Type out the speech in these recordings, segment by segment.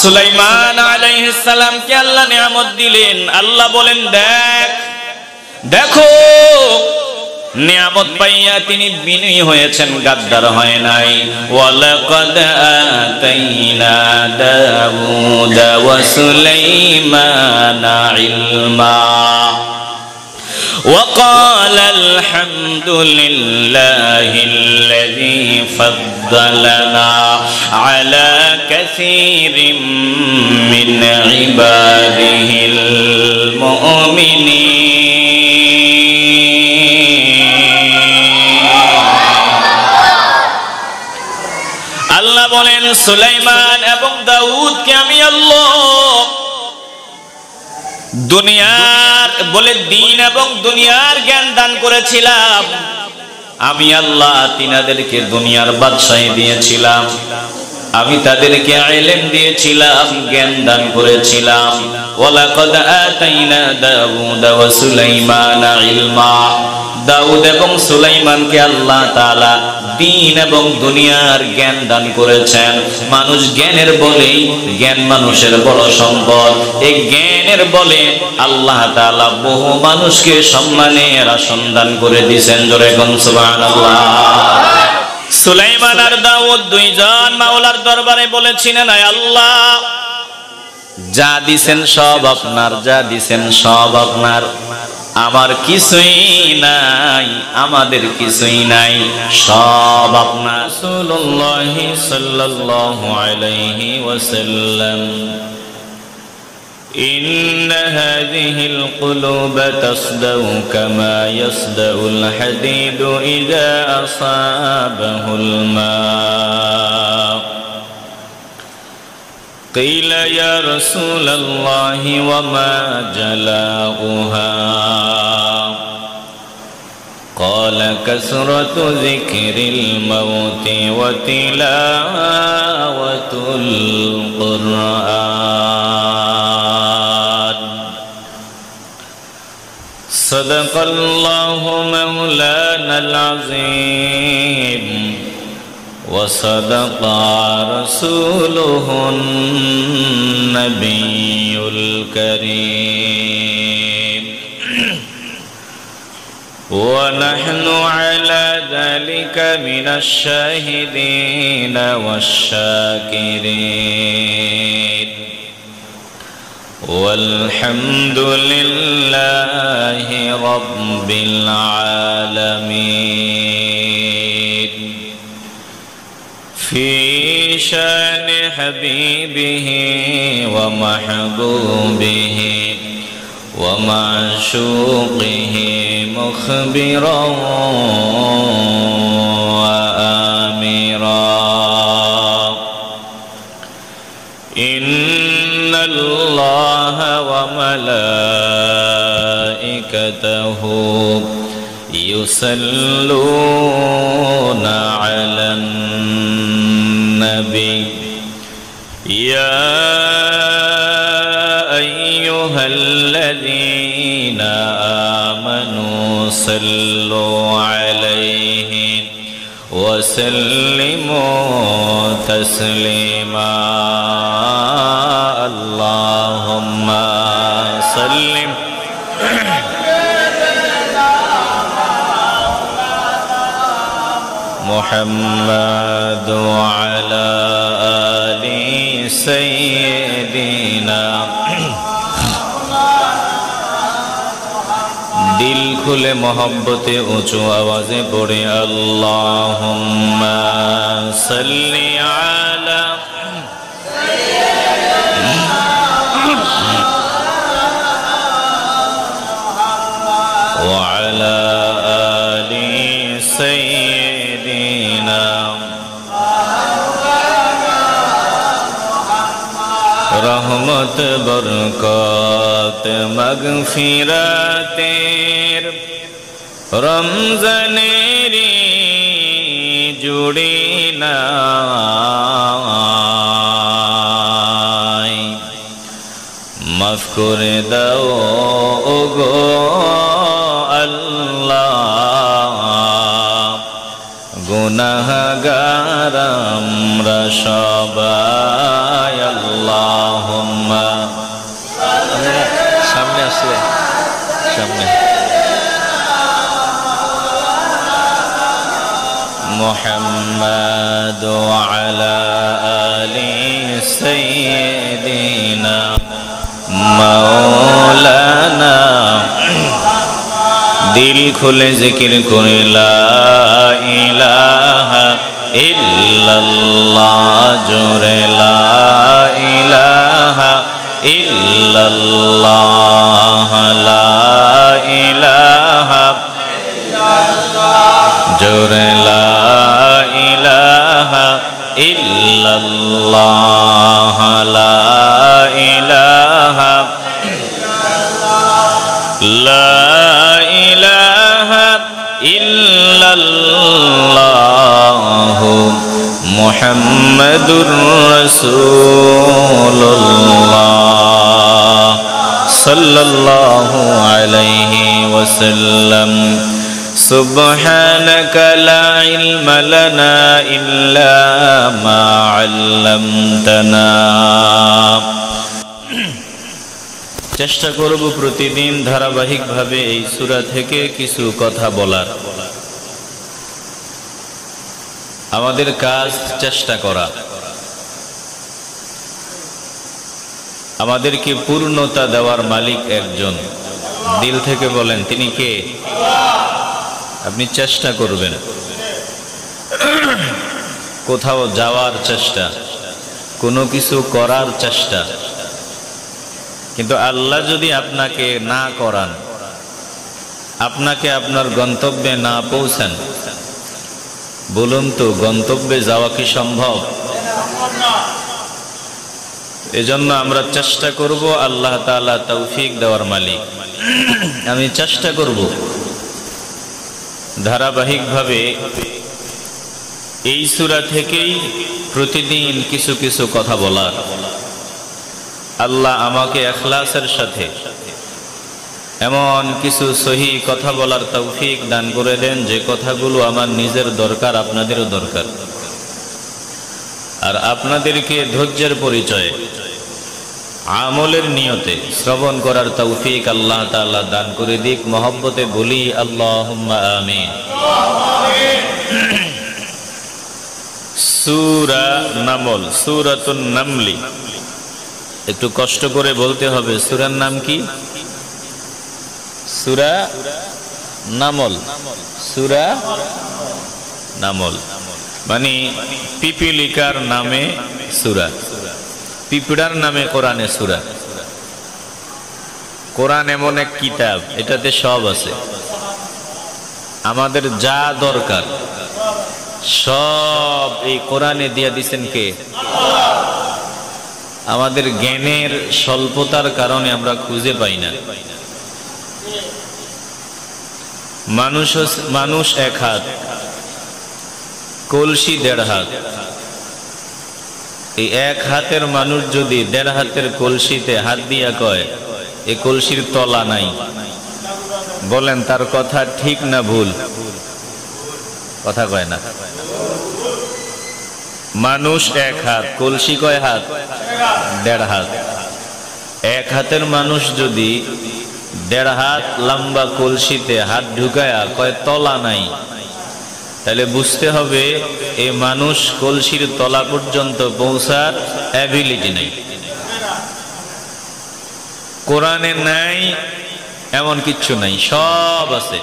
সুলাইমান আলাইহিস সালামকে আল্লাহ নিয়ামত দিলেন। আল্লাহ বলেন দেখো নিয়ামত পাইয়া তিনি বিনয়ী হয়েছেন, গাদ্দার হয় নাই। ওয়ালাকাদ আতাইনা দাউদা ওয়া সুলাইমানা ইলমা وقال الحمد لله الذي فضلنا على كثير من عباده المؤمنين। আল্লাহ বলেন সুলাইমান এবং দাউদকে আমি আল্লাহ দুনিয়ার বলে দিন এবং দুনিয়ার জ্ঞান দান করেছিলাম। আমি আল্লাহ তিনাদেরকে দুনিয়ার বাদশাহী দিয়েছিলাম, আমি তাদেরকে ইলম দিয়েছিলাম, জ্ঞান দান করেছিলাম। ওয়ালাকাদ আতাইনা দাউদা ওয়া সুলাইমানা ইলমা, দাউদ এবং সুলাইমানকে আল্লাহ তাআলা দিন এবং দুনিয়ার জ্ঞান দান করেছেন। মানুষ জ্ঞানের বলে, জ্ঞান মানুষের বড় সম্পদ। এই জ্ঞানের বলে আল্লাহ তাআলা বহু মানুষকে সম্মানের আসন দান করে দিয়েছেন। জোরে কোন সুবহানাল্লাহ। সুলাইমান আর দাউদ দুইজন মাওলার দরবারে বলেছিলেন, আয় আল্লাহ যা দিছেন সব আপনার, যা দিছেন সব আপনার, আমার কিছুই নাই, আমাদের কিছুই নাই, সব আপনার। রাসূলুল্লাহ সাল্লাল্লাহু আলাইহি ওয়াসাল্লাম إن هذه القلوب تصدأ كما يصدأ الحديد إذا أصابه الماء قيل يا رسول الله وما جلاؤها قال كثرة ذكر الموت وتلاوة القرآن صدق الله مولانا العظيم وصدق رسوله النبي الكريم ونحن على ذلك من الشاهدين والشاكرين والحمد لله رب العالمين في شان حبيبه ومحبوبه ومعشوقه مخبرا وآمرا إن الله وملائكته يصلون على النبي يا أيها الذين آمنوا صلوا عليه وسلموا تسليما اللهم صل محمد وعلى آل سيدنا दिल खुले मोहब्बते ऊंचू आवाज़ें पढ़े अल्लाहुम्मा सल्ली अला व अला आलि सय्यिदिना रहमत बरकत मगफिरतेर रमजानेरी जुड़ी নাই মাফ করে দাও ওগো আল্লাহ গুনাহগার আমরা সবাই আল্লাহুম্মা সামনে আসলে সামনে মুহাম্মাদ ওয়া আলা আলি সাইয়্যিদিনা মাওলানা দিল খুলে জিকির করে লা ইলাহা ইল্লাল্লাহ জোরে লা ইলাহা ইল্লাল্লাহ লা ইলাহা জোরে লা ইলাহা ইল্লাল্লাহ লা ইলাহা লা ইলাহা ইল্লাল্লাহ মুহাম্মাদুর রাসূলুল্লাহ সাল্লাল্লাহু আলাইহি ওয়াসাল্লাম সুবহানাকা লা ইলমা লানা ইল্লা মা আল্লামতানা। চেষ্টা করব প্রতিদিন ধারাবাহিকভাবে এই সূরা থেকে কিছু কথা বলার। আমাদের কাজ চেষ্টা করা। আমাদেরকে পূর্ণতা দেওয়ার মালিক একজন। দিল থেকে বলেন তিনি কে? আপনি চেষ্টা করবেন, কোথাও যাওয়ার চেষ্টা, কোনো কিছু করার চেষ্টা, কিন্তু আল্লাহ যদি আপনাকে না করান, আপনাকে আপনার গন্তব্যে না পৌঁছান, বলুন তো গন্তব্যে যাওয়া কি সম্ভব? এজন্য আমরা চেষ্টা করব, আল্লাহ তাআলা তৌফিক দেওয়ার মালিক। আমি চেষ্টা করব ধারাবাহিকভাবে এই সূরা থেকেই প্রতিদিন কিছু কিছু কথা বলার। আল্লাহ আমাকে ইখলাসের সাথে এমন কিছু সহি কথা বলার তৌফিক দান করে দেন যে কথাগুলো আমার নিজের দরকার, আপনাদেরও দরকার। আর আপনাদেরকে ধৈর্যের পরিচয়ে আমলের নিয়তে শ্রবণ করার তৌফিক আল্লাহ তাআলা দান করে দিক। মহব্বতে বলি আল্লাহুম্মা আমিন। সূরা নামল, সূরাতুন নামলি। একটু কষ্ট করে বলতে হবে, সূরার নাম কি? সূরা নামল। সূরা নামল মানে পিপিলিকার নামে সূরা, পিঁপড়ার নামে কোরআনে সূরা। কোরআন এমন এক কিতাব, এটাতে সব আছে। আমাদের যা দরকার সব এই কোরআনে দিয়ে দিছেন কে? আমাদের জ্ঞানের স্বল্পতার কারণে আমরা খুঁজে পাই না। মানুষ এক হাত, কলসি দেড় হাত। এই এক হাতের মানুষ যদি দেড় হাতের কলসিতে হাত দিয়া কয় এই কলসির তলা নাই, বলেন তার কথা ঠিক না ভুল? কথা কয় না। মানুষ এক হাত, কলসি কয় হাত? দেড় হাত। এক হাতের মানুষ যদি দেড় হাত লম্বা কলসিতে হাত ঢুকায়া কয় তলা নাই, তাহলে বুঝতে হবে এই মানুষ কলসির তলা পর্যন্ত পৌঁছার অ্যাবিলিটি নেই। কোরআনে নাই এমন কিচ্ছু নাই, সব আছে,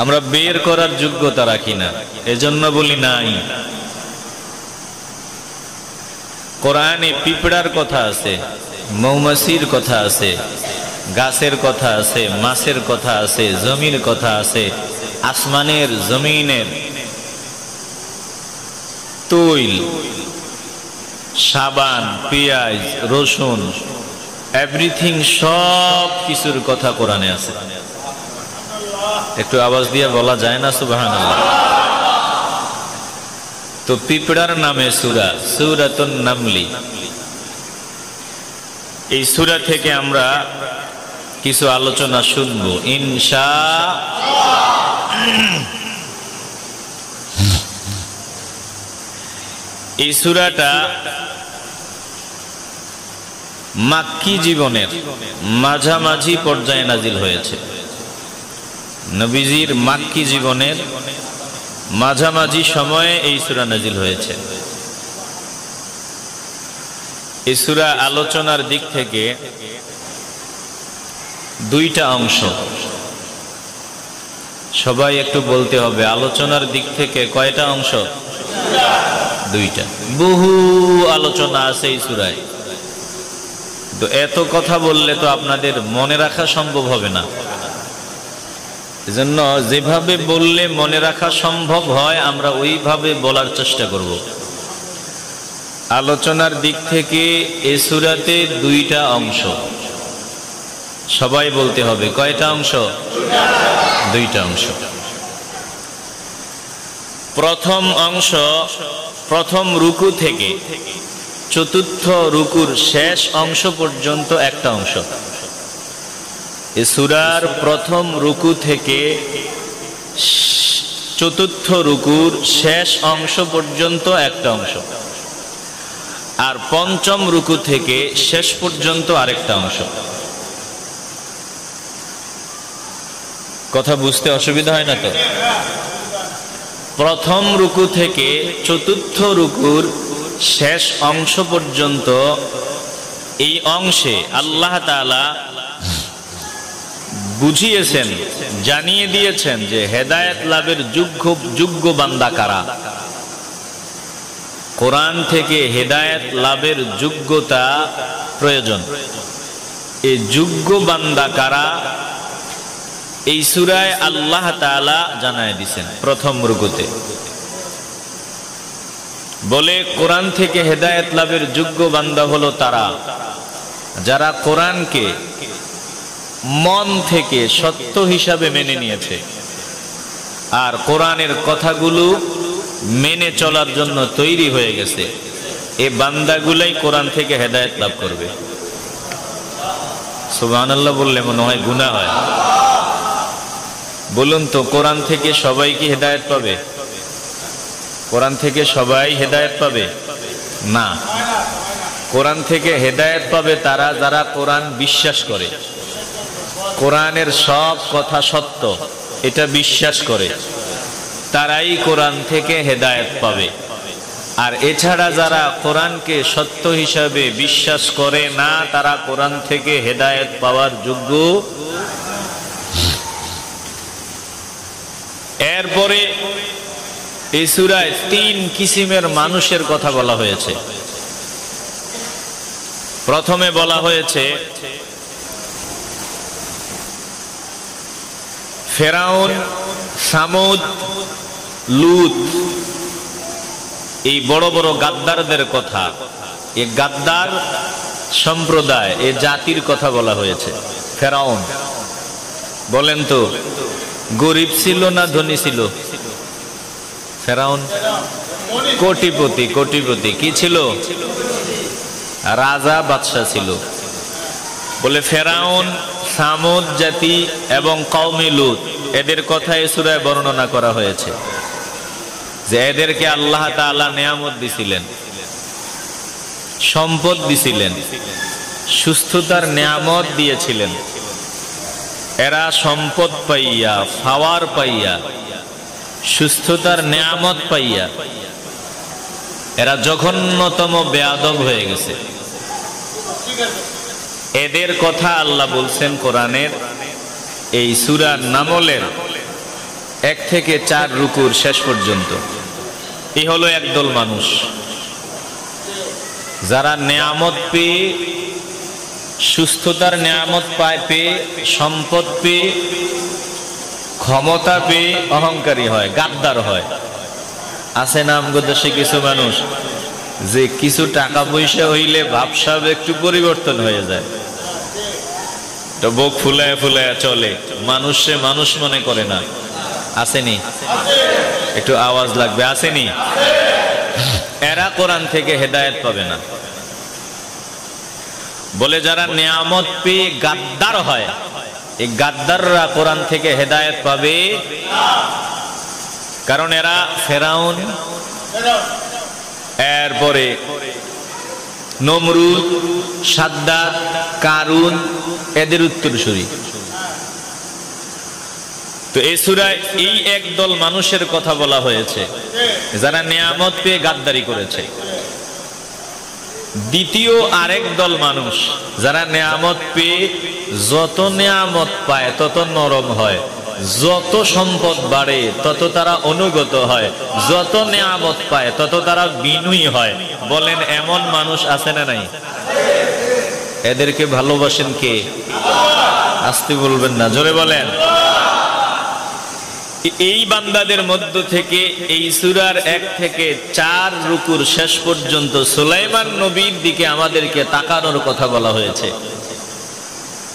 আমরা বের করার যোগ্যতা রাখি না, এজন্য বলি নাই। কোরআনে পিঁপড়ার কথা আছে, মৌমাছির কথা আছে, গাছের কথা আছে, মাছের কথা আছে, জমির কথা আছে, আসমানের জমিনের তৈল, সাবান, পেঁয়াজ, রসুন, এভরিথিং, সব কিছুর কথা কোরআনে আছে। একটু আওয়াজ দিয়ে বলা যায় না সুবহানাল্লাহ? তো পিঁপড়ার নামে সূরা, সূরাতুন নামলি। এই সূরা থেকে আমরা কিছু আলোচনা শুনবো ইনশাআল্লাহ। এই সূরাটা মাক্কি জীবনের মাঝামাঝি পর্যায়ে নাজিল হয়েছে। নবীজির মাক্কি জীবনের মাঝামাঝি সময়ে এই সূরা নাজিল হয়েছে। এই সূরা আলোচনার দিক থেকে দুইটা অংশ। সবাই একটু বলতে হবে, আলোচনার দিক থেকে কয়টা অংশ? দুইটা। বহু আলোচনা আছে এই সূরায়, তো এত কথা বললে তো আপনাদের মনে রাখা সম্ভব হবে না। এজন্য যেভাবে বললে মনে রাখা সম্ভব হয় আমরা ওইভাবে বলার চেষ্টা করব। আলোচনার দিক থেকে এই সূরাতে দুইটা অংশ। সবাই বলতে হবে, কয়টা অংশ? দুইটা অংশ। প্রথম অংশ প্রথম রুকু থেকে চতুর্থ রুকুর শেষ অংশ পর্যন্ত একটা অংশ। এই সূরার প্রথম রুকু থেকে চতুর্থ রুকুর শেষ অংশ পর্যন্ত একটা অংশ, আর পঞ্চম রুকু থেকে শেষ পর্যন্ত আরেকটা অংশ। কথা বুঝতে অসুবিধা হয় না তো? প্রথম রুকু থেকে চতুর্থ রুকুর শেষ অংশ পর্যন্ত এই অংশে আল্লাহ তাআলা বুঝিয়েছেন, জানিয়ে দিয়েছেন যে হেদায়েত লাভের যোগ্য বান্দা কারা। কোরআন থেকে হেদায়েত লাভের যোগ্যতা প্রয়োজন। এই যোগ্য বান্দা কারা এই সূরায় আল্লাহ তাআলা জানায় দিয়েছেন প্রথম রুকুতে। বলে কোরআন থেকে হেদায়েত লাভের যোগ্য বান্দা হলো তারা যারা কোরআনকে মন থেকে সত্য হিসাবে মেনে নিয়েছে আর কোরআনের কথাগুলো মেনে চলার জন্য তৈরি হয়ে গেছে। এই বান্দাগুলাই কোরআন থেকে হেদায়েত লাভ করবে। সুবহানাল্লাহ বললে মনে হয় গুনাহ হয়। বলুন তো, কোরআন থেকে সবাই কি হেদায়েত পাবে? কোরআন থেকে সবাই হেদায়েত পাবে না। কোরআন থেকে হেদায়েত পাবে তারা যারা কোরআন বিশ্বাস করে, কোরআনের সব কথা সত্য এটা বিশ্বাস করে, তারাই কোরআন থেকে হেদায়েত পাবে। আর এছাড়া যারা কোরআনকে সত্য হিসাবে বিশ্বাস করে না, তারা কোরআন থেকে হেদায়েত পাওয়ার যোগ্য। এরপরে এই সূরায় তিন কিসিমের মানুষের কথা বলা হয়েছে। প্রথমে বলা হয়েছে ফেরাউন, সামুদ, লূত, এই বড় বড় গাদ্দারদের কথা। এই গাদ্দার সম্প্রদায়, এই জাতির কথা বলা হয়েছে। ফেরাউন, বলেন তো গরিব ছিল না ধনী ছিল? ফেরাউন কোটিপতি। কোটিপতি কি ছিল? রাজা বাদশা ছিল। বলে ফেরাউন, সামুদ জাতি এবং কওমে লূত, এদের কথা এই সূরায় বর্ণনা করা হয়েছে যে এদেরকে আল্লাহ তাআলা নিয়ামত দিছিলেন, সম্পদ দিছিলেন, সুস্থতার নিয়ামত দিয়েছিলেন। এরা সম্পদ পাইয়া, পাওয়ার পাইয়া, সুস্থতার নিয়ামত পাইয়া এরা জঘন্যতম বেয়াদব হয়ে গেছে। এদের কথা আল্লাহ বলছেন কোরআনের এই সূরা নামলের 1 থেকে 4 রুকুর শেষ পর্যন্ত। এই হলো একদল মানুষ যারা নিয়ামত পেয়ে, সুস্থতার নিয়ামত পেয়ে, সম্পদ পেয়ে, ক্ষমতা পেয়ে অহংকারী হয়, গাদ্দার হয়। আছে না আমগো দেশে কিছু মানুষ যে কিছু টাকা পয়সা হইলে ভাবসাব একটু পরিবর্তন হয়ে যায়, তো বুক ফুলায় ফুলায় চলে, মানুষে মানুষ মনে করে না। আসেনি? একটু আওয়াজ লাগবে। আসেনি? এরা কোরআন থেকে হেদায়েত পাবে না। বলে যারা নিয়ামত পেয়ে গাদ্দার হয়, এই গাদ্দাররা কোরআন থেকে হেদায়েত পাবে। কারণ এরা ফেরাউন, এরপরে নমরুদ, সাদ্দাত, কারুন এদের উত্তরসূরি। তো এই সূরায় এই একদল মানুষের কথা বলা হয়েছে যারা নিয়ামত পেয়ে গাদ্দারি করেছে। দ্বিতীয় আরেক দল মানুষ যারা নিয়ামত পেয়ে যত নিয়ামত পায় তত নরম হয়, যত সম্পদ বাড়ে তত তারা অনুগত হয়, যত নিয়ামত পায় তত তারা বিনয়ী হয়। বলেন এমন মানুষ আছে না নাই? এদেরকে ভালোবাসেন কে? আসতে বলবেন না, জোরে বলেন। এই বান্দাদের মধ্য থেকে এই সূরার 1 থেকে 4 রুকুর শেষ পর্যন্ত সুলাইমান নবীর দিকে আমাদেরকে তাকানোর কথা বলা হয়েছে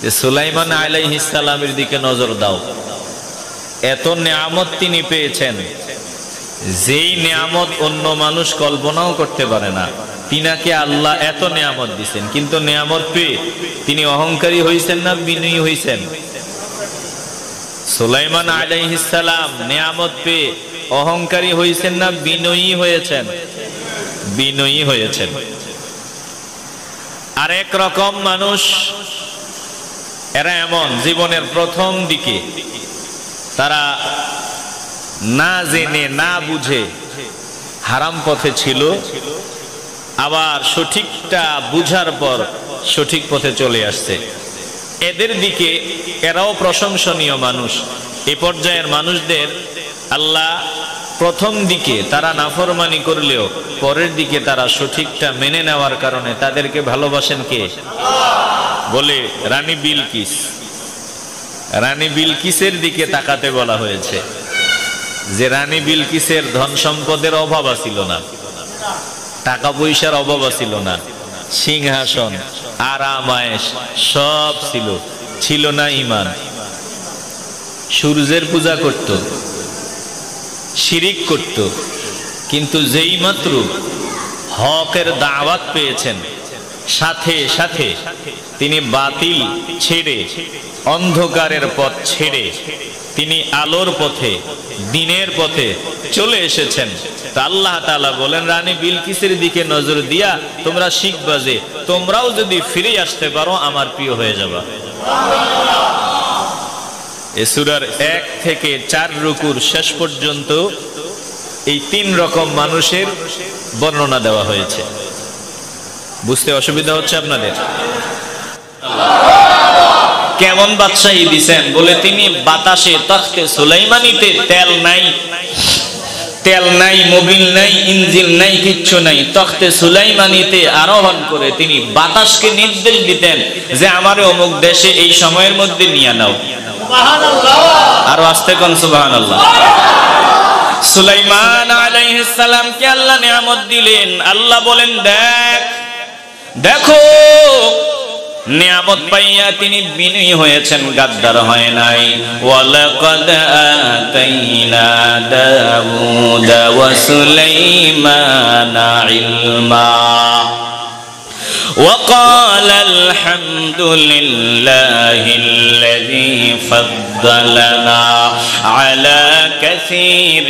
যে সুলাইমান আলাইহিস সালামের দিকে নজর দাও। এত নিয়ামত তিনি পেয়েছেন যেই নিয়ামত অন্য মানুষ কল্পনাও করতে পারে না। তিনাকে আল্লাহ এত নিয়ামত দিয়েছেন, কিন্তু নিয়ামত পেয়ে তিনি অহংকারী হয়েছেন না বিনয়ী হয়েছেন? সুলাইমান আলাইহিস সালাম নিয়ামত পেয়ে অহংকারী হয়েছেন না বিনয়ী হয়েছেন? বিনয়ী হয়েছেন। আরেক রকম মানুষ এরা এমন, জীবনের প্রথম দিকে তারা না জেনে না বুঝে হারাম পথে ছিল, আবার সঠিকটা বুঝার পর সঠিক পথে চলে আসছে। এদের দিকে এরাও প্রশংসনীয় মানুষ। এই পর্যায়ের মানুষদের আল্লাহ প্রথম দিকে তারা নাফরমানি করলেও পরের দিকে তারা সঠিকটা মেনে নেওয়ার কারণে তাদেরকে ভালোবাসেন কে? বলে রানী বিলকিস। রানী বিলকিসের দিকে তাকাতে বলা হয়েছে যে রানী বিলকিসের ধন সম্পদের অভাব ছিল না, টাকা পয়সার অভাব ছিল না, সিংহাসন আরাম আয়েশ সব ছিল, ছিল না ঈমান। সূর্যের পূজা করত, শিরিক করত, কিন্তু যেই মাত্র হকের দাওয়াত পেয়েছেন সাথে সাথে তিনি বাতিল ছেড়ে অন্ধকারের পথ ছেড়ে তিনি আলোর পথে দিনের পথে চলে এসেছেন। তা আল্লাহ তাআলা বলেন রানী বিলকিসের দিকে নজর দিয়া তোমরা শিখবা যে তোমরাও যদি ফিরে আসতে পারো আমার প্রিয় হয়ে যাবা। এই সূরার 1 থেকে 4 রুকুর শেষ পর্যন্ত এই 3 রকম মানুষের বর্ণনা দেওয়া হয়েছে। বুঝতে অসুবিধা হচ্ছে আপনাদের? কেমন বাদশাহী দিছেন বলে তিনি বাতাসে তখতে সুলাইমানিতে তেল নাই, মোবিল নাই, ইঞ্জিন নাই, কিচ্ছু নাই। তখতে সুলাইমানিতে আরোহণ করে তিনি বাতাসকে নির্দেশ দিতেন যে আমারে অমুক দেশে এই সময়ের মধ্যে নিয়ে নাও। আরো আস্তে কোন সুবহানাল্লাহ। সুলাইমান আলাইহিস সালামকে আল্লাহ নিয়ামত দিলেন। আল্লাহ বলেন দেখো নিয়ামত পাইয়া তিনি বিনয়ী হয়েছেন, গাদ্দার হয় নাই। ওয়ালাকাদ আতাইনা দাউদা ওয়া সুলাইমানা ইলমা وقال الحمد لله الذي فضلنا على كثير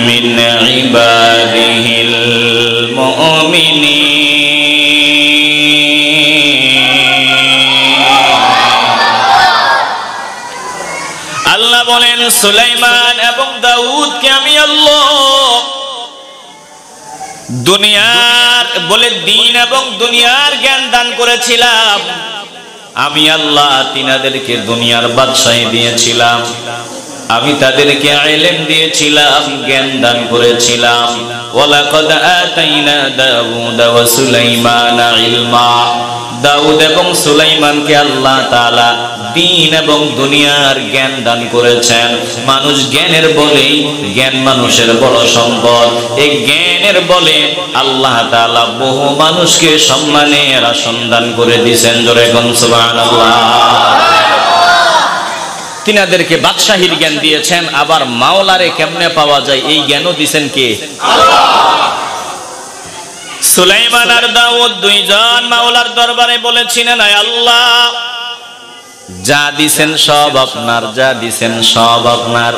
من عباده المؤمنين। আল্লাহ বলেন সুলাইমান এবং দাউদকে আমি আল্লাহ দুনিয়ার বলে দিন এবং দুনিয়ার জ্ঞান দান করেছিলাম। আমি আল্লাহ তিনাদেরকে দুনিয়ার বাদশাহী দিয়েছিলাম, আমি তাদেরকে ইলম দিয়েছিলাম, জ্ঞান দান করেছিলাম। ওয়ালাকাদ আতাইনা দাউদা ওয়া সুলাইমানা ইলমা। দাউদ এবং সুলাইমানকে আল্লাহ তাআলা দিন এবং দুনিয়ার জ্ঞান দান করেছেন। মানুষ জ্ঞানের বলে, জ্ঞান মানুষের বড় সম্পদ। এই জ্ঞানের বলে আল্লাহ তাআলা বহু মানুষকে সম্মানের আসন দান করে দিয়েছেন। জোরে কোন সুবহানাল্লাহ। তিনাদেরকে বাদশাহীর জ্ঞান দিয়েছেন, আবার মাওলারে কেমনে পাওয়া যায় এই জ্ঞানও দিয়েছেন কে? সুলাইমান আর দাউদ দুইজন মাওলার দরবারে বলেছিলেন আয় আল্লাহ যা দিছেন সব আপনার, যা দিছেন সব আপনার।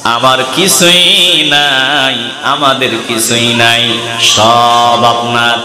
আমার কিছুই নাই, আমাদের কিছুই নাই, সব আপনার।